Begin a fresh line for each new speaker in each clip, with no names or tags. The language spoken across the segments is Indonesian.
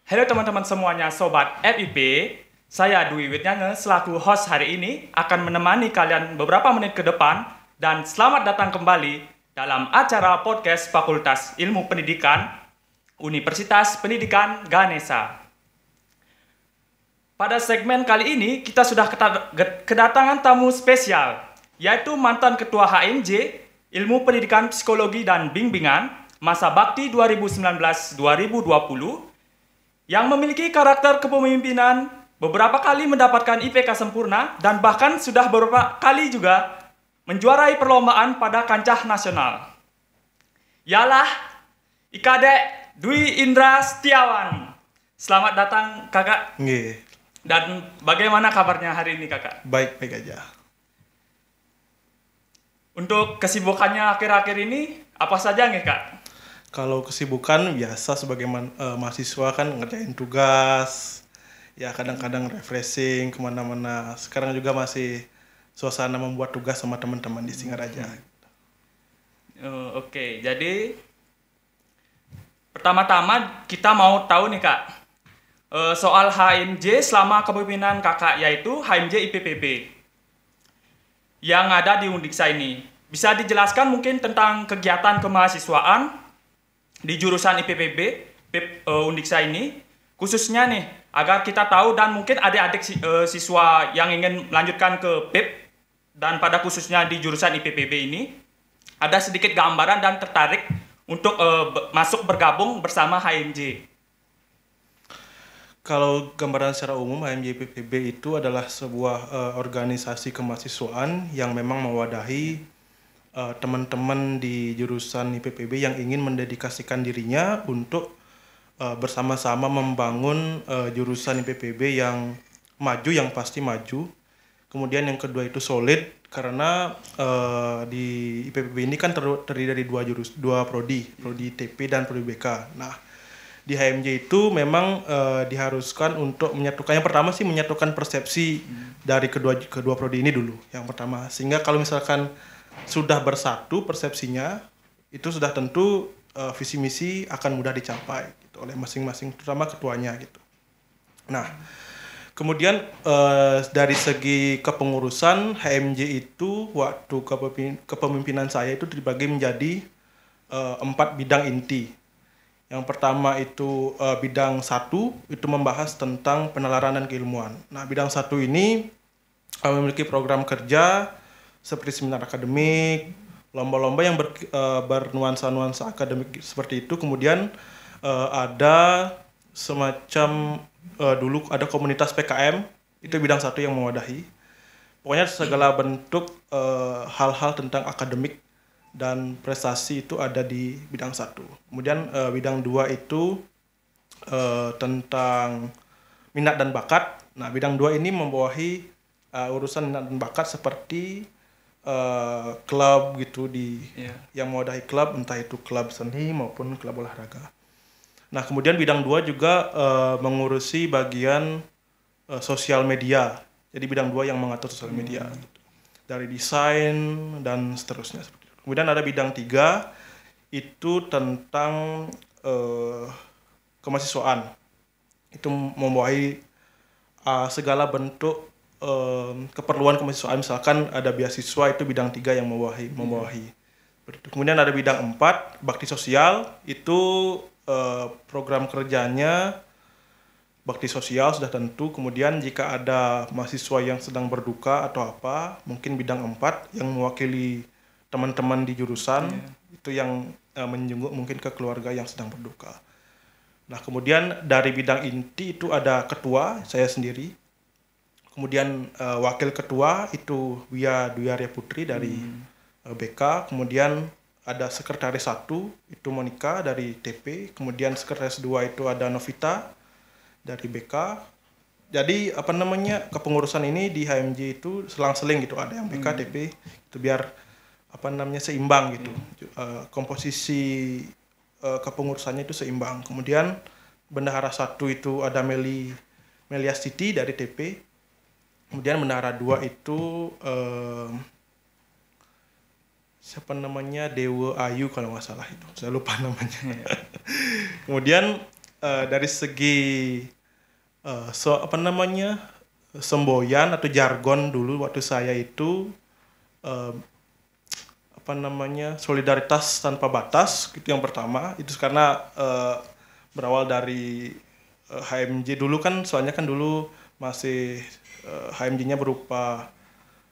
Halo teman-teman semuanya, Sobat FIP. Saya Dwi Witnyange selaku host hari ini akan menemani kalian beberapa menit ke depan. Dan selamat datang kembali dalam acara podcast Fakultas Ilmu Pendidikan Universitas Pendidikan Ganesha. Pada segmen kali ini kita sudah kedatangan tamu spesial, yaitu mantan Ketua HMJ Ilmu Pendidikan Psikologi dan Bimbingan masa bakti 2019-2020 yang memiliki karakter kepemimpinan, beberapa kali mendapatkan IPK sempurna, dan bahkan sudah beberapa kali juga menjuarai perlombaan pada kancah nasional. Ialah Ikadek Dwi Indra Setiawan. Selamat datang kakak.
Nggih.
Dan bagaimana kabarnya hari ini kakak?
Baik-baik aja.
Untuk kesibukannya akhir-akhir ini, apa saja nih kak?
Kalau kesibukan biasa sebagai mahasiswa kan ngerjain tugas, ya kadang-kadang refreshing kemana-mana. Sekarang juga masih suasana membuat tugas sama teman-teman di Singaraja.
Oke, jadi pertama-tama kita mau tahu nih kak, soal HMJ selama kepemimpinan kakak, yaitu HMJ IPPB yang ada di Undiksa ini. Bisa dijelaskan mungkin tentang kegiatan kemahasiswaan di jurusan IPPB Undiksa ini, khususnya nih agar kita tahu dan mungkin adik-adik siswa yang ingin melanjutkan ke PIP dan pada khususnya di jurusan IPPB ini ada sedikit gambaran dan tertarik untuk masuk bergabung bersama HMJ.
Kalau gambaran secara umum, HMJ IPPB itu adalah sebuah organisasi kemahasiswaan yang memang mewadahi teman-teman di jurusan IPPB yang ingin mendedikasikan dirinya untuk bersama-sama membangun jurusan IPPB yang maju, yang pasti maju. Kemudian yang kedua itu solid, karena di IPPB ini kan terdiri dari dua prodi TP dan prodi BK. Nah, di HMJ itu memang diharuskan untuk menyatukan, yang pertama sih menyatukan persepsi dari kedua prodi ini dulu, yang pertama. Sehingga kalau misalkan sudah bersatu persepsinya, itu sudah tentu visi misi akan mudah dicapai gitu, oleh masing-masing, terutama ketuanya gitu. Nah, kemudian dari segi kepengurusan HMJ itu waktu kepemimpinan saya itu dibagi menjadi 4 bidang inti. Yang pertama itu bidang 1 itu membahas tentang penalaran dan keilmuan. Nah, bidang 1 ini memiliki program kerja seperti seminar akademik, lomba-lomba yang bernuansa-nuansa akademik seperti itu. Kemudian ada semacam dulu ada komunitas PKM, itu bidang 1 yang mewadahi. Pokoknya segala bentuk hal-hal tentang akademik dan prestasi itu ada di bidang 1. Kemudian bidang 2 itu tentang minat dan bakat. Nah, bidang 2 ini membawahi urusan minat dan bakat seperti klub gitu yang mewadahi klub, entah itu klub seni maupun klub olahraga. Nah, kemudian bidang 2 juga mengurusi bagian sosial media. Jadi bidang 2 yang mengatur sosial media gitu. Dari desain dan seterusnya seperti itu. Kemudian ada bidang 3 itu tentang kemahasiswaan. Itu membawahi segala bentuk keperluan kemahasiswaan, misalkan ada beasiswa, itu bidang 3 yang membawahi. Kemudian ada bidang 4 bakti sosial, itu program kerjanya bakti sosial sudah tentu. Kemudian jika ada mahasiswa yang sedang berduka atau apa, mungkin bidang 4 yang mewakili teman-teman di jurusan itu yang menjenguk mungkin ke keluarga yang sedang berduka. Nah, kemudian dari bidang inti itu ada ketua, saya sendiri. Kemudian wakil ketua itu Wia Dwi Arya Putri dari BK. Kemudian ada sekretaris 1 itu Monica dari TP. Kemudian sekretaris 2 itu ada Novita dari BK. Jadi kepengurusan ini di HMJ itu selang-seling gitu, ada yang BK, TP, itu biar seimbang gitu. Komposisi kepengurusannya itu seimbang. Kemudian bendahara 1 itu ada Meliastiti dari TP. Kemudian bendahara 2 itu Dewa Ayu kalau nggak salah, itu saya lupa namanya. Kemudian dari segi apa namanya, semboyan atau jargon dulu waktu saya itu, eh, apa namanya, solidaritas tanpa batas itu yang pertama. Itu karena berawal dari HMJ dulu kan, soalnya kan dulu masih HMJ-nya berupa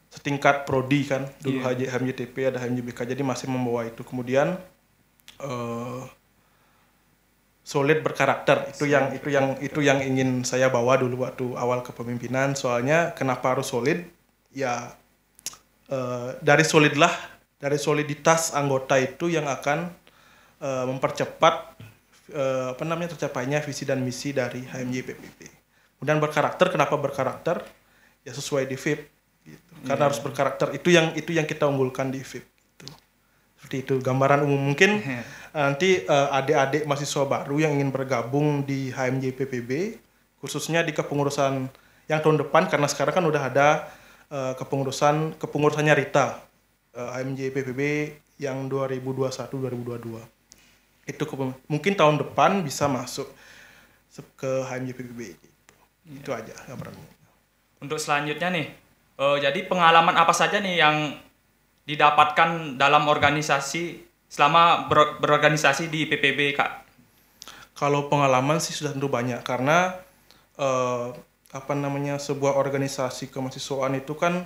setingkat prodi kan dulu. HMJTP ada HMJBK, jadi masih membawa itu. Kemudian solid berkarakter itu yang ingin saya bawa dulu waktu awal kepemimpinan. Soalnya kenapa harus solid ya, dari soliditas anggota itu yang akan mempercepat apa namanya, tercapainya visi dan misi dari HMJ PPB. Kemudian berkarakter, kenapa berkarakter ya, sesuai di VIP gitu. Karena harus berkarakter, itu yang kita unggulkan di VIP gitu. Seperti itu gambaran umum. Mungkin nanti adik-adik mahasiswa baru yang ingin bergabung di HMJ PPB, khususnya di kepengurusan yang tahun depan, karena sekarang kan udah ada kepengurusannya Rita, HMJ PPB yang 2021-2022. Itu mungkin tahun depan bisa masuk ke HMJ PPB gitu. Itu aja gambarannya.
Untuk selanjutnya nih, jadi pengalaman apa saja nih yang didapatkan dalam organisasi selama berorganisasi di PPB, Kak?
Kalau pengalaman sih sudah tentu banyak, karena apa namanya, sebuah organisasi kemahasiswaan itu kan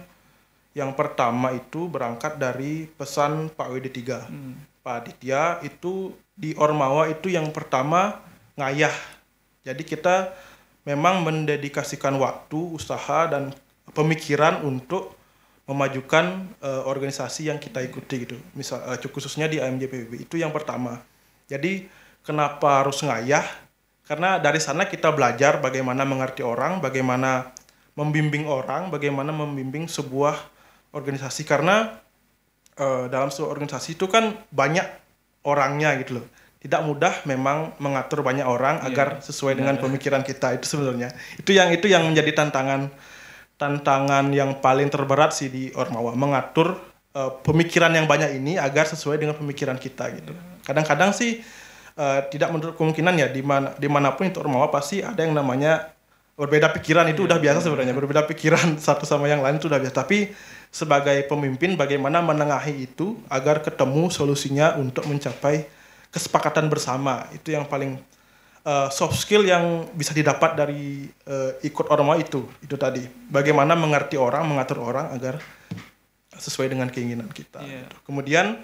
yang pertama itu berangkat dari pesan Pak WD3. Pak Aditya itu di Ormawa itu yang pertama ngayah. Jadi kita memang mendedikasikan waktu, usaha, dan pemikiran untuk memajukan organisasi yang kita ikuti gitu. Misal khususnya di HMJ PPB itu yang pertama. Jadi kenapa harus ngayah? Karena dari sana kita belajar bagaimana mengerti orang, bagaimana membimbing orang, bagaimana membimbing sebuah organisasi. Karena dalam sebuah organisasi itu kan banyak orangnya gitu loh. Tidak mudah memang mengatur banyak orang agar sesuai dengan pemikiran kita. Itu sebenarnya itu yang menjadi tantangan yang paling terberat sih di Ormawa, mengatur pemikiran yang banyak ini agar sesuai dengan pemikiran kita gitu. Kadang-kadang sih tidak menutup kemungkinan ya, dimanapun itu Ormawa pasti ada yang namanya berbeda pikiran. Itu udah biasa sebenarnya, berbeda pikiran satu sama yang lain itu udah biasa. Tapi sebagai pemimpin bagaimana menengahi itu agar ketemu solusinya untuk mencapai kesepakatan bersama. Itu yang paling soft skill yang bisa didapat dari ikut Ormawa itu tadi. Bagaimana mengerti orang, mengatur orang agar sesuai dengan keinginan kita. Gitu. Kemudian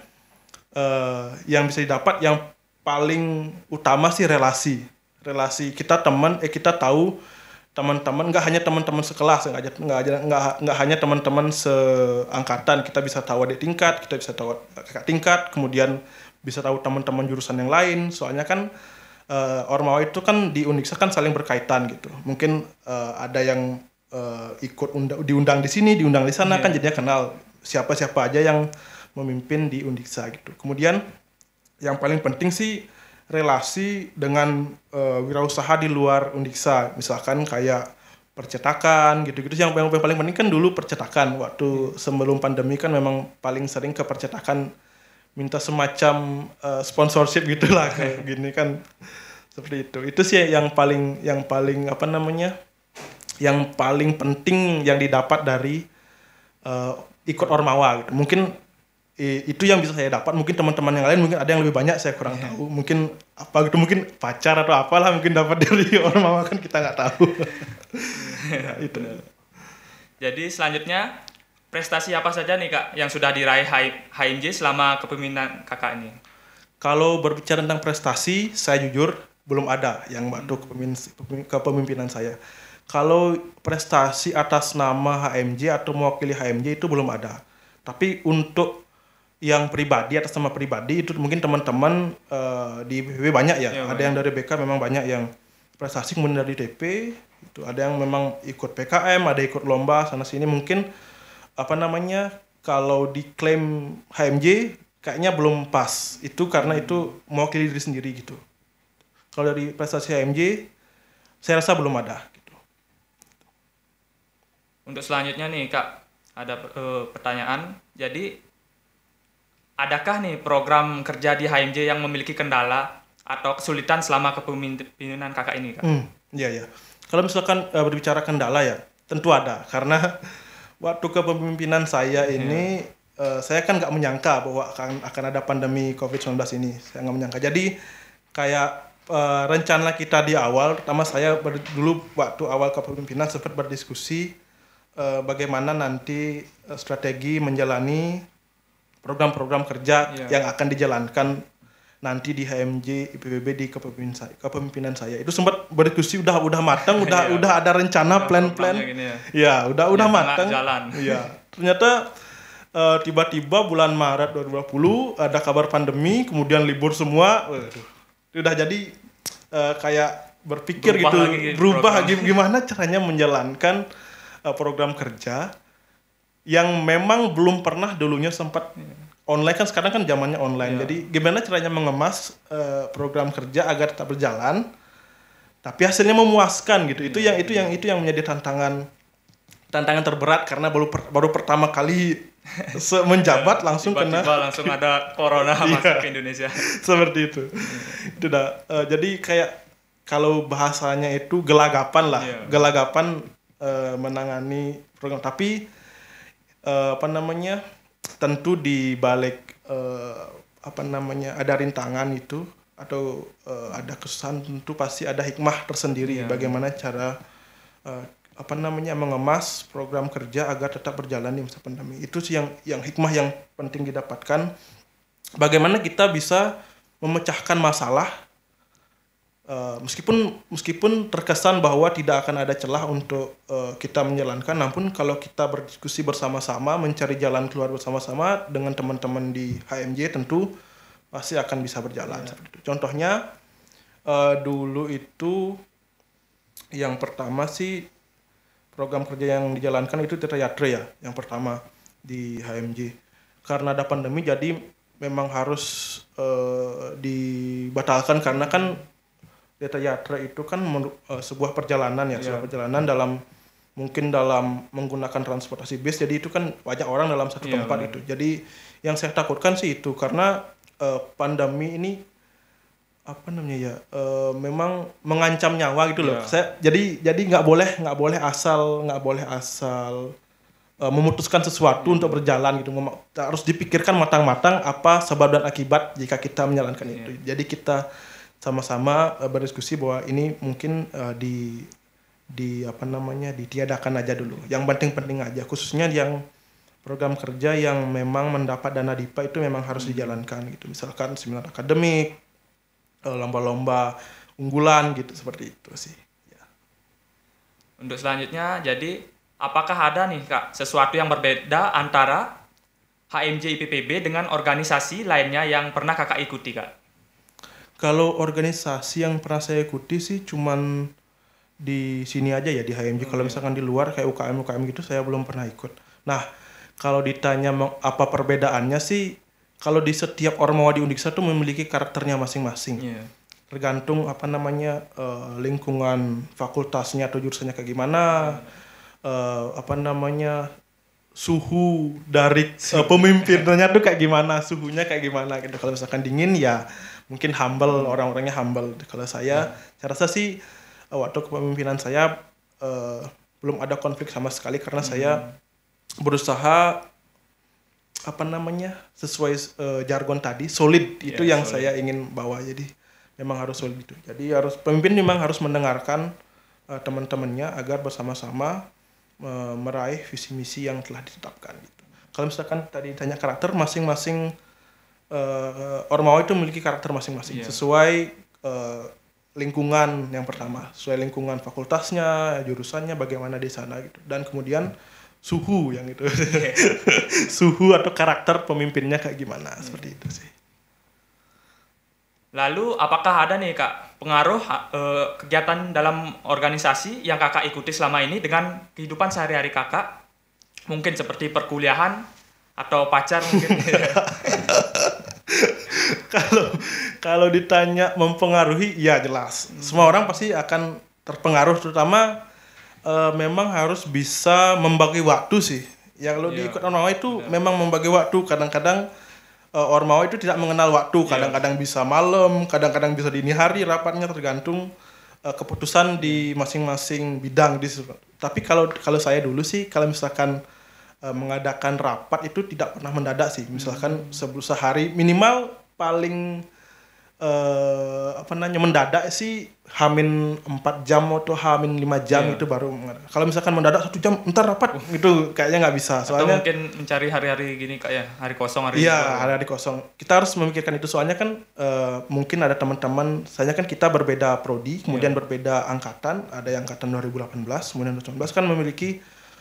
yang bisa didapat yang paling utama sih relasi kita kita tahu teman-teman, nggak hanya teman-teman sekelas, nggak hanya teman-teman seangkatan. Kita bisa tahu adik tingkat, kita bisa tahu kakak tingkat, kemudian bisa tahu teman-teman jurusan yang lain. Soalnya kan Ormawa itu kan di Undiksa kan saling berkaitan gitu. Mungkin ada yang ikut diundang di sini, diundang di sana, kan jadinya kenal siapa-siapa aja yang memimpin di Undiksa gitu. Kemudian yang paling penting sih relasi dengan wirausaha di luar Undiksa, misalkan kayak percetakan gitu-gitu. Yang paling penting kan dulu percetakan. Waktu sebelum pandemi kan memang paling sering ke percetakan, minta semacam sponsorship gitulah kayak gini kan, seperti itu. Itu sih yang paling apa namanya, yang paling penting yang didapat dari ikut Ormawa gitu. Mungkin itu yang bisa saya dapat. Mungkin teman-teman yang lain mungkin ada yang lebih banyak, saya kurang tahu. Mungkin apa gitu, mungkin pacar atau apalah mungkin dapat dari Ormawa, kan kita nggak tahu. Nah, itu.
Jadi selanjutnya, prestasi apa saja nih Kak yang sudah diraih HMJ selama kepemimpinan Kakak ini?
Kalau berbicara tentang prestasi, saya jujur belum ada yang waktu kepemimpinan saya. Kalau prestasi atas nama HMJ atau mewakili HMJ itu belum ada. Tapi untuk yang pribadi, atas nama pribadi itu mungkin teman-teman di PPB banyak ya. Ada yang dari BK memang banyak yang prestasi, kemudian dari DP itu ada yang memang ikut PKM, ada ikut lomba sana sini. Mungkin apa namanya, kalau diklaim HMJ kayaknya belum pas. Itu karena itu mewakili diri sendiri gitu. Kalau dari prestasi HMJ saya rasa belum ada gitu.
Untuk selanjutnya nih Kak, ada pertanyaan. Jadi adakah nih program kerja di HMJ yang memiliki kendala atau kesulitan selama kepemimpinan kakak ini, Kak?
Iya ya. Kalau misalkan berbicara kendala ya, tentu ada. Karena waktu kepemimpinan saya ini, saya kan nggak menyangka bahwa akan ada pandemi COVID-19 ini. Saya nggak menyangka. Jadi kayak rencana kita di awal, pertama saya dulu waktu awal kepemimpinan sempat berdiskusi bagaimana nanti strategi menjalani program-program kerja yang akan dijalankan nanti di HMJ IPPB di kepemimpinan saya. Itu sempat berdiskusi udah matang, udah ada rencana plan-plan. Ya, udah matang. Iya. Ternyata tiba-tiba bulan Maret 2020 ada kabar pandemi, kemudian libur semua. Udah jadi kayak berpikir berubah gimana caranya menjalankan program kerja yang memang belum pernah dulunya sempat online, kan sekarang kan zamannya online. Jadi gimana caranya mengemas program kerja agar tetap berjalan tapi hasilnya memuaskan gitu. Itu yang menjadi tantangan terberat karena baru pertama kali menjabat langsung
tiba-tiba langsung ada corona masuk ke Indonesia.
Seperti itu. Itu dah. Jadi kayak kalau bahasanya itu gelagapan lah. Gelagapan menangani program, tapi tentu di balik ada rintangan itu atau ada kesusahan, tentu pasti ada hikmah tersendiri bagaimana cara mengemas program kerja agar tetap berjalan di masa pandemi. Itu sih yang hikmah yang penting didapatkan. Bagaimana kita bisa memecahkan masalah meskipun terkesan bahwa tidak akan ada celah untuk kita menjalankan, namun kalau kita berdiskusi bersama-sama, mencari jalan keluar bersama-sama dengan teman-teman di HMJ, tentu pasti akan bisa berjalan. Seperti itu. Contohnya dulu itu yang pertama sih program kerja yang dijalankan itu Tirta Yatra ya, yang pertama di HMJ. Karena ada pandemi jadi memang harus dibatalkan karena kan Tirta Yatra itu kan sebuah perjalanan sebuah perjalanan dalam menggunakan transportasi bis, jadi itu kan banyak orang dalam satu tempat itu. Jadi yang saya takutkan sih itu karena pandemi ini memang mengancam nyawa gitu loh. Jadi nggak boleh asal memutuskan sesuatu untuk berjalan gitu. Harus dipikirkan matang-matang apa sebab dan akibat jika kita menjalankan itu. Jadi kita sama-sama berdiskusi bahwa ini mungkin ditiadakan aja dulu. Yang penting-penting aja, khususnya yang program kerja yang memang mendapat dana DIPA itu memang harus dijalankan gitu. Misalkan seminar akademik, lomba-lomba unggulan gitu, seperti itu sih. Ya.
Untuk selanjutnya, jadi apakah ada nih Kak sesuatu yang berbeda antara HMJ IPPB dengan organisasi lainnya yang pernah Kakak ikuti, Kak?
Kalau organisasi yang pernah saya ikuti sih cuman di sini aja ya, di HMJ. Kalau misalkan di luar kayak UKM gitu saya belum pernah ikut. Nah, kalau ditanya apa perbedaannya sih, kalau di setiap Ormawa di Undiksa tuh memiliki karakternya masing-masing. Tergantung lingkungan fakultasnya atau jurusannya kayak gimana, suhu dari pemimpinnya tuh kayak gimana, suhunya kayak gimana gitu. Kalau misalkan dingin ya mungkin humble, orang-orangnya humble. Kalau saya rasa sih waktu kepemimpinan saya belum ada konflik sama sekali karena saya berusaha sesuai jargon tadi, solid itu yang solid. Saya ingin bawa. Jadi memang harus solid itu. Jadi pemimpin memang harus mendengarkan teman-temannya agar bersama-sama meraih visi misi yang telah ditetapkan gitu. Kalau misalkan tadi tanya karakter, masing-masing Ormawa itu memiliki karakter masing-masing sesuai lingkungan. Yang pertama sesuai lingkungan fakultasnya, jurusannya, bagaimana di sana gitu, dan kemudian suhu yang itu suhu atau karakter pemimpinnya kayak gimana, seperti itu sih.
Lalu apakah ada nih Kak pengaruh kegiatan dalam organisasi yang Kakak ikuti selama ini dengan kehidupan sehari-hari Kakak, mungkin seperti perkuliahan atau pacar mungkin? Kalau ditanya mempengaruhi, ya jelas. Semua orang pasti akan terpengaruh, terutama memang harus bisa membagi waktu sih. Yang lo diikut orang itu memang membagi waktu. Kadang-kadang
Ormawa itu tidak mengenal waktu, kadang-kadang bisa malam, kadang-kadang bisa dini hari rapatnya, tergantung keputusan di masing-masing bidang di situ. Tapi kalau saya dulu sih, kalau misalkan mengadakan rapat itu tidak pernah mendadak sih. Misalkan sehari minimal paling mendadak sih Hamin 4 jam atau Hamin 5 jam itu baru. Kalau misalkan mendadak 1 jam entar rapat itu kayaknya nggak bisa. Soalnya
atau mungkin mencari hari-hari gini kayak hari kosong
hari kosong. Kita harus memikirkan itu, soalnya kan mungkin ada teman-teman, soalnya kan kita berbeda prodi, kemudian berbeda angkatan, ada yang angkatan 2018, kemudian 2019 kan memiliki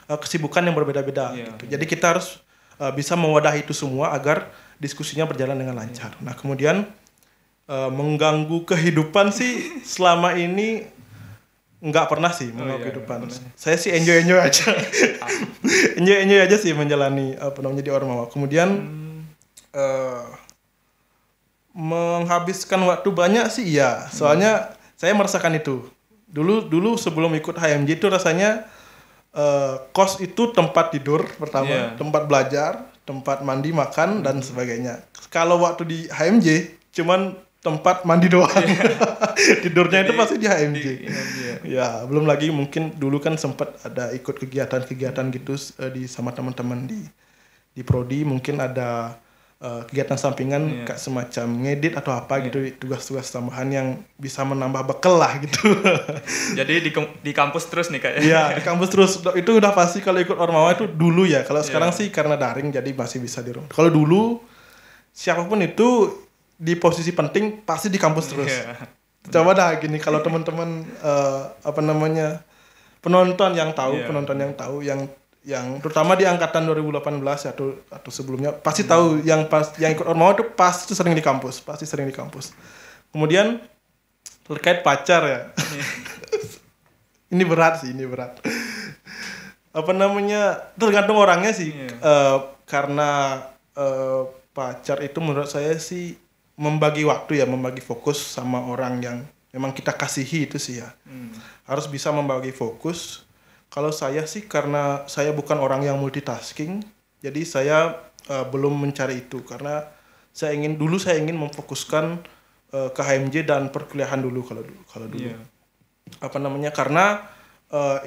kesibukan yang berbeda-beda gitu. Jadi kita harus bisa mewadahi itu semua agar diskusinya berjalan dengan lancar. Nah, kemudian mengganggu kehidupan sih selama ini nggak pernah sih mengganggu kehidupan. Saya sih enjoy aja. enjoy aja sih menjalani di Ormawa. Kemudian menghabiskan waktu banyak sih iya. Soalnya saya merasakan itu. Dulu sebelum ikut HMJ itu rasanya kos itu tempat tidur pertama, tempat belajar, tempat mandi, makan dan sebagainya. Kalau waktu di HMJ cuman tempat mandi doang. Tidurnya itu pasti di HMJ. Ya, belum lagi mungkin dulu kan sempat ada ikut kegiatan-kegiatan gitu sama teman-teman di prodi, mungkin ada kegiatan sampingan kayak semacam ngedit atau apa gitu, tugas-tugas tambahan yang bisa menambah bekal lah gitu.
Jadi di kampus terus nih Kak?
Iya, di kampus terus. Itu udah pasti kalau ikut Ormawa itu dulu ya. Kalau sekarang sih karena daring jadi masih bisa di rumah. Kalau dulu siapapun itu di posisi penting pasti di kampus terus. Coba dah gini, kalau teman-teman penonton yang tahu yang terutama di angkatan 2018 atau sebelumnya pasti tahu yang ikut Ormawa itu pasti sering di kampus. Kemudian terkait pacar ya. Ini berat. Tergantung orangnya sih. Karena pacar itu menurut saya sih membagi waktu membagi fokus sama orang yang memang kita kasihi itu sih ya. Harus bisa membagi fokus. Kalau saya sih karena saya bukan orang yang multitasking, jadi saya belum mencari itu karena saya ingin memfokuskan ke HMJ dan perkuliahan dulu kalau dulu. Karena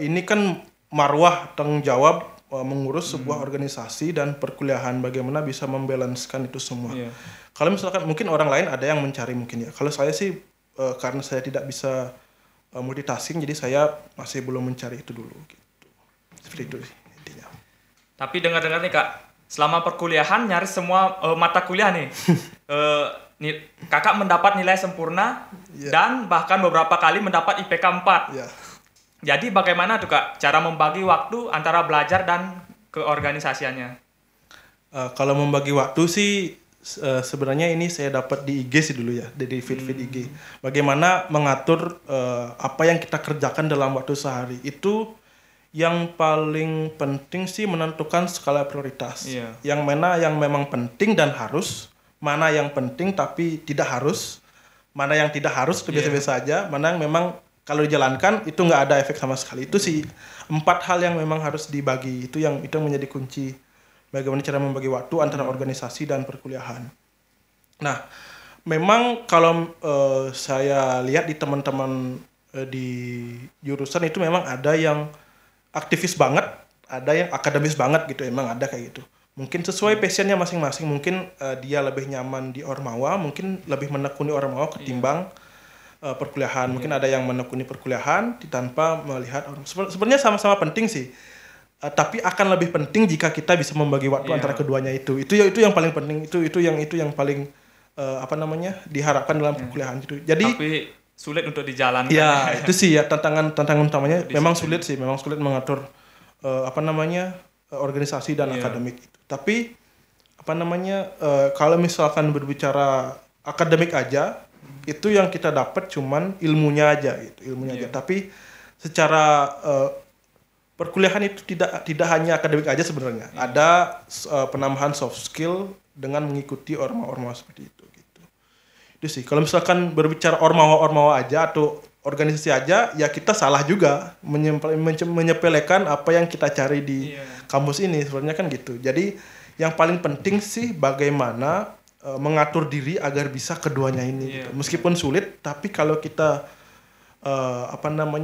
ini kan marwah tanggung jawab mengurus sebuah organisasi dan perkuliahan, bagaimana bisa membalanskan itu semua. Kalau misalkan mungkin orang lain ada yang mencari mungkin ya. Kalau saya sih karena saya tidak bisa multitasking, jadi saya masih belum mencari itu dulu gitu. Seperti itu sih intinya.
Tapi dengar-dengar nih Kak, selama perkuliahan nyaris semua mata kuliah nih Kakak mendapat nilai sempurna dan bahkan beberapa kali mendapat IPK 4. Jadi bagaimana tuh Kak cara membagi waktu antara belajar dan keorganisasiannya?
Kalau membagi waktu sih sebenarnya ini saya dapat di IG sih dulu ya, dari feed IG. Bagaimana mengatur apa yang kita kerjakan dalam waktu sehari. Itu yang paling penting sih menentukan skala prioritas. Yang mana yang memang penting dan harus, mana yang penting tapi tidak harus, mana yang tidak harus itu biasa-biasa aja, mana yang memang kalau dijalankan itu nggak ada efek sama sekali. Itu sih 4 hal yang memang harus dibagi. Itu yang menjadi kunci bagaimana cara membagi waktu antara organisasi dan perkuliahan. Nah, memang kalau saya lihat di teman-teman di jurusan itu memang ada yang aktivis banget, ada yang akademis banget gitu, emang ada kayak gitu. Mungkin sesuai passionnya masing-masing, mungkin dia lebih nyaman di Ormawa, mungkin lebih menekuni Ormawa ketimbang perkuliahan. Mungkin ada yang menekuni perkuliahan tanpa melihat sebenarnya sama-sama penting sih. Tapi akan lebih penting jika kita bisa membagi waktu antara keduanya itu. Itu yang paling penting. Itu yang paling diharapkan dalam perkuliahan gitu. Jadi
tapi sulit untuk dijalankan.
Ya, itu sih ya tantangan utamanya. Memang sulit mengatur organisasi dan akademik itu. Tapi kalau misalkan berbicara akademik aja, itu yang kita dapat cuman ilmunya aja gitu, aja. Tapi secara perkuliahan itu tidak hanya akademik aja sebenarnya. Ada penambahan soft skill dengan mengikuti ormawa seperti itu gitu. Itu sih. Kalau misalkan berbicara ormawa aja atau organisasi aja, ya kita salah juga menyepelekan apa yang kita cari di kampus ini sebenarnya kan gitu. Jadi yang paling penting sih bagaimana mengatur diri agar bisa keduanya ini gitu. Meskipun sulit, tapi kalau kita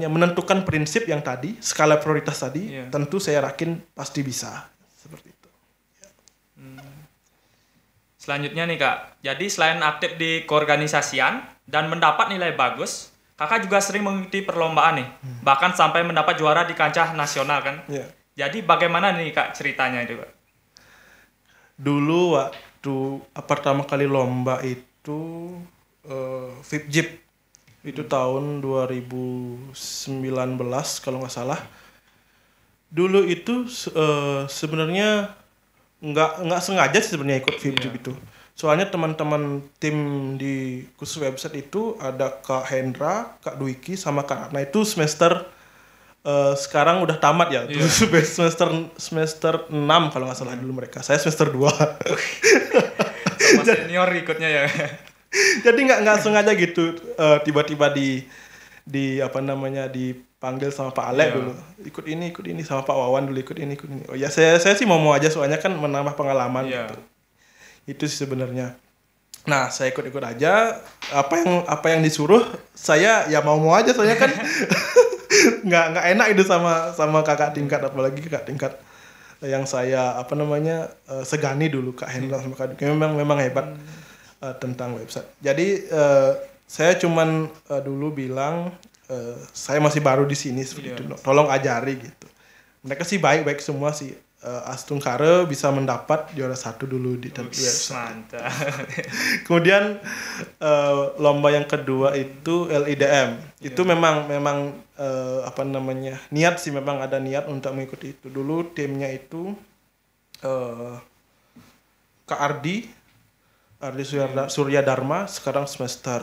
menentukan prinsip yang tadi, skala prioritas tadi, tentu saya yakin pasti bisa seperti itu.
Selanjutnya nih Kak, jadi selain aktif di keorganisasian dan mendapat nilai bagus, Kakak juga sering mengikuti perlombaan nih, bahkan sampai mendapat juara di kancah nasional kan. Jadi bagaimana nih Kak ceritanya itu Kak?
Dulu waktu pertama kali lomba itu FIPJIP itu tahun 2019 kalau nggak salah. Dulu itu sebenarnya nggak sengaja sih sebenarnya ikut FIPJIP itu. Soalnya teman-teman tim di khusus website itu ada Kak Hendra, Kak Dwiki sama Kak Atna itu semester sekarang udah tamat ya. semester 6 kalau nggak salah dulu mereka. Saya semester 2.
Sama senior ikutnya ya.
Jadi nggak sengaja gitu tiba-tiba dipanggil sama Pak Ale dulu. Ikut ini sama Pak Wawan dulu ikut ini. Oh ya saya sih mau aja soalnya kan menambah pengalaman gitu. Itu sih sebenarnya. Nah, saya ikut aja apa yang disuruh saya ya mau aja soalnya kan nggak enak itu sama kakak tingkat, apalagi kakak tingkat yang saya segani dulu, Kak Hendra sama Kak Duki memang hebat tentang website. Jadi saya cuman dulu bilang saya masih baru di sini seperti itu, tolong ajari gitu. Mereka sih baik semua sih. Astung Kare bisa mendapat juara 1 dulu di website.
Mantap.
Kemudian lomba yang kedua itu LIDM. Itu memang niat sih, memang ada niat untuk mengikuti itu. Dulu timnya itu Kak Ardi Surya Dharma, sekarang semester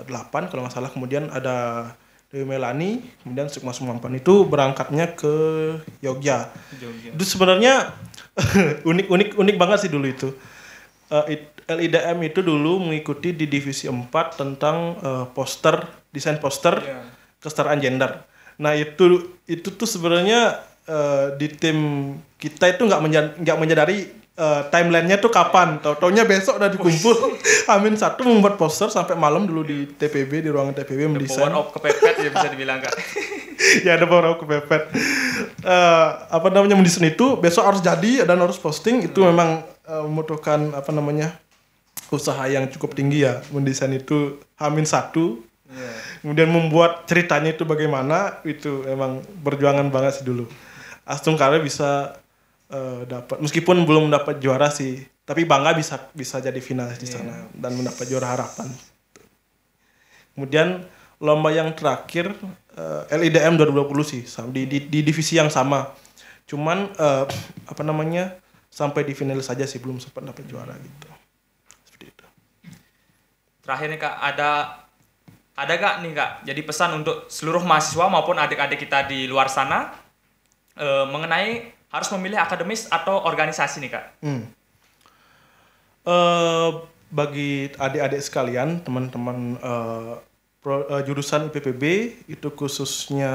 8 kalau nggak salah. Kemudian ada Dewi Melani, kemudian Sukma Sumampan itu berangkatnya ke Jogja. Itu sebenarnya unik banget sih dulu itu. LIDM itu dulu mengikuti di divisi 4 tentang desain poster, kesetaraan gender. Nah itu tuh sebenarnya di tim kita itu nggak menyadari timelinenya tuh kapan. Taunya besok udah dikumpul. Amin 1 membuat poster sampai malam dulu di TPB, di ruangan TPB mendesain.
The power of kepepet ya bisa dibilang Kak.
Ya ada power of kepepet. Mendesain itu besok harus jadi dan harus posting. Itu memang membutuhkan usaha yang cukup tinggi ya. Mendesain itu Amin 1. Kemudian membuat ceritanya itu bagaimana, itu emang perjuangan banget sih dulu. Astung Kare bisa dapat, meskipun belum dapat juara sih, tapi bangga bisa jadi finalis di sana dan mendapat juara harapan. Kemudian lomba yang terakhir LIDM 2020 sih di divisi yang sama, cuman sampai di finalis saja sih, belum sempat dapat juara gitu. Seperti itu.
Terakhir nih Kak, ada gak nih Kak, jadi pesan untuk seluruh mahasiswa maupun adik-adik kita di luar sana mengenai harus memilih akademis atau organisasi nih Kak?
Bagi adik-adik sekalian, teman-teman jurusan IPPB itu khususnya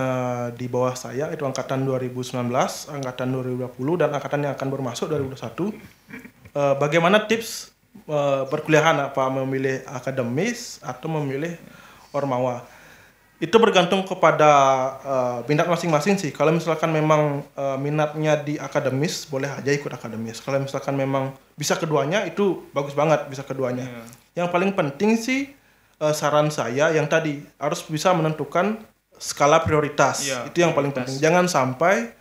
di bawah saya, itu angkatan 2019, angkatan 2020 dan angkatan yang akan bermasuk 2021. Bagaimana tips perkuliahan, apa memilih akademis atau memilih Ormawa? Itu bergantung kepada minat masing-masing sih. Kalau misalkan memang minatnya di akademis, boleh aja ikut akademis. Kalau misalkan memang bisa keduanya, itu bagus banget bisa keduanya. Yang paling penting sih saran saya yang tadi, harus bisa menentukan skala prioritas. Itu yang paling penting. Jangan sampai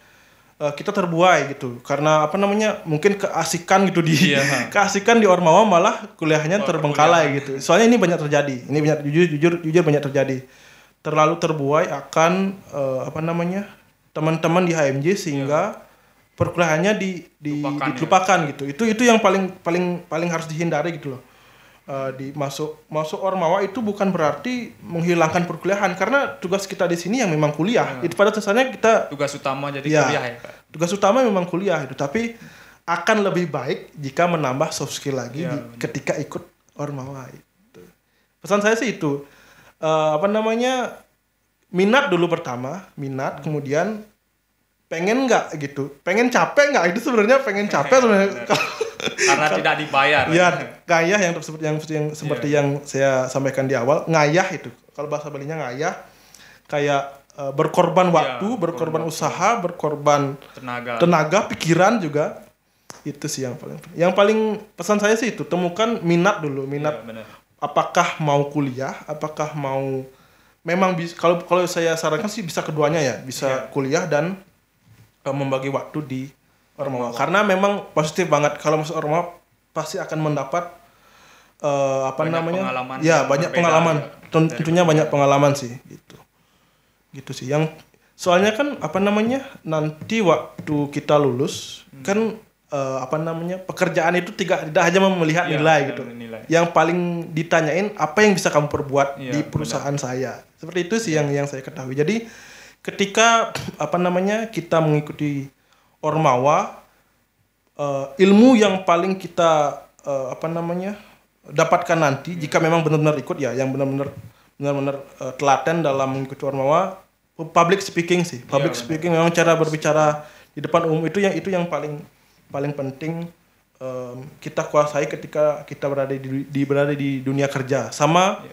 kita terbuai gitu. Karena mungkin keasikan gitu keasikan di Ormawa malah kuliahnya terbengkalai gitu. Soalnya ini banyak terjadi. Ini jujur banyak terjadi. Terlalu terbuai akan teman-teman di HMJ sehingga perkuliahannya dilupakan gitu. Itu yang paling harus dihindari gitu loh. Masuk Ormawa itu bukan berarti menghilangkan perkuliahan, karena tugas kita di sini yang memang kuliah. Itu pada dasarnya kita
tugas utama jadi kuliah ya Pak.
Tugas utama memang kuliah itu, tapi akan lebih baik jika menambah soft skill lagi ketika ikut Ormawa itu. Pesan saya sih itu. Minat dulu pertama, kemudian pengen nggak gitu, pengen capek nggak, itu sebenarnya pengen capek sebenarnya.
Karena tidak dibayar.
Ya, ngayah yang seperti yang saya sampaikan di awal, ngayah itu. Kalau bahasa Balinya ngayah kayak berkorban waktu, berkorban usaha, berkorban tenaga, pikiran juga. Itu sih yang paling pesan saya sih itu, temukan minat dulu, apakah mau kuliah, apakah mau memang kalau saya sarankan sih bisa keduanya ya, bisa kuliah dan membagi waktu di Ormawa. Karena memang positif banget kalau masuk Ormawa pasti akan mendapat
pengalaman
banyak pengalaman. Tentunya banyak pengalaman sih gitu sih. Yang soalnya kan nanti waktu kita lulus kan pekerjaan itu tidak hanya melihat nilai gitu.
Nilai.
Yang paling ditanyain apa yang bisa kamu perbuat di perusahaan saya. Seperti itu sih yang saya ketahui. Jadi ketika kita mengikuti Ormawa, ilmu yang paling kita dapatkan nanti jika memang benar-benar ikut ya, yang benar-benar telaten dalam mengikuti Ormawa, public speaking sih. Public speaking memang cara berbicara di depan umum itu yang paling penting kita kuasai ketika kita berada di dunia kerja sama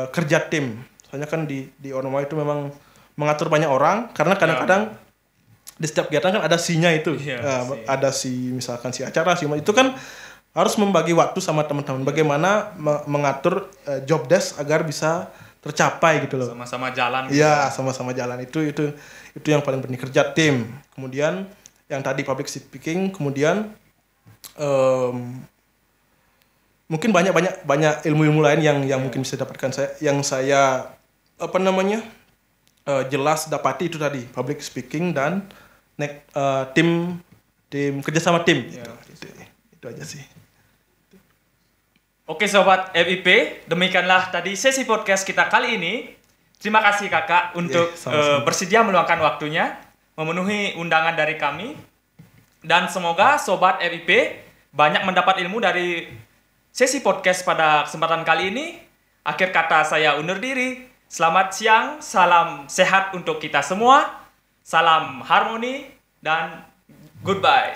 kerja tim. Soalnya kan di Ormawa itu memang mengatur banyak orang, karena kadang-kadang di setiap kegiatan kan ada si-nya itu. Ada misalkan si acara, itu kan harus membagi waktu sama teman-teman bagaimana mengatur job desk agar bisa tercapai gitu loh.
Sama-sama jalan.
Iya, sama-sama jalan. Itu yang paling penting, kerja tim. Kemudian yang tadi public speaking, kemudian mungkin banyak ilmu-ilmu lain yang mungkin bisa dapatkan saya jelas dapati itu tadi, public speaking dan tim kerjasama tim. Itu aja sih.
Oke sobat FIP, demikianlah tadi sesi podcast kita kali ini. Terima kasih kakak untuk bersedia meluangkan waktunya, memenuhi undangan dari kami. Dan semoga sobat FIP banyak mendapat ilmu dari sesi podcast pada kesempatan kali ini. Akhir kata saya undur diri. Selamat siang, salam sehat untuk kita semua. Salam harmoni dan goodbye.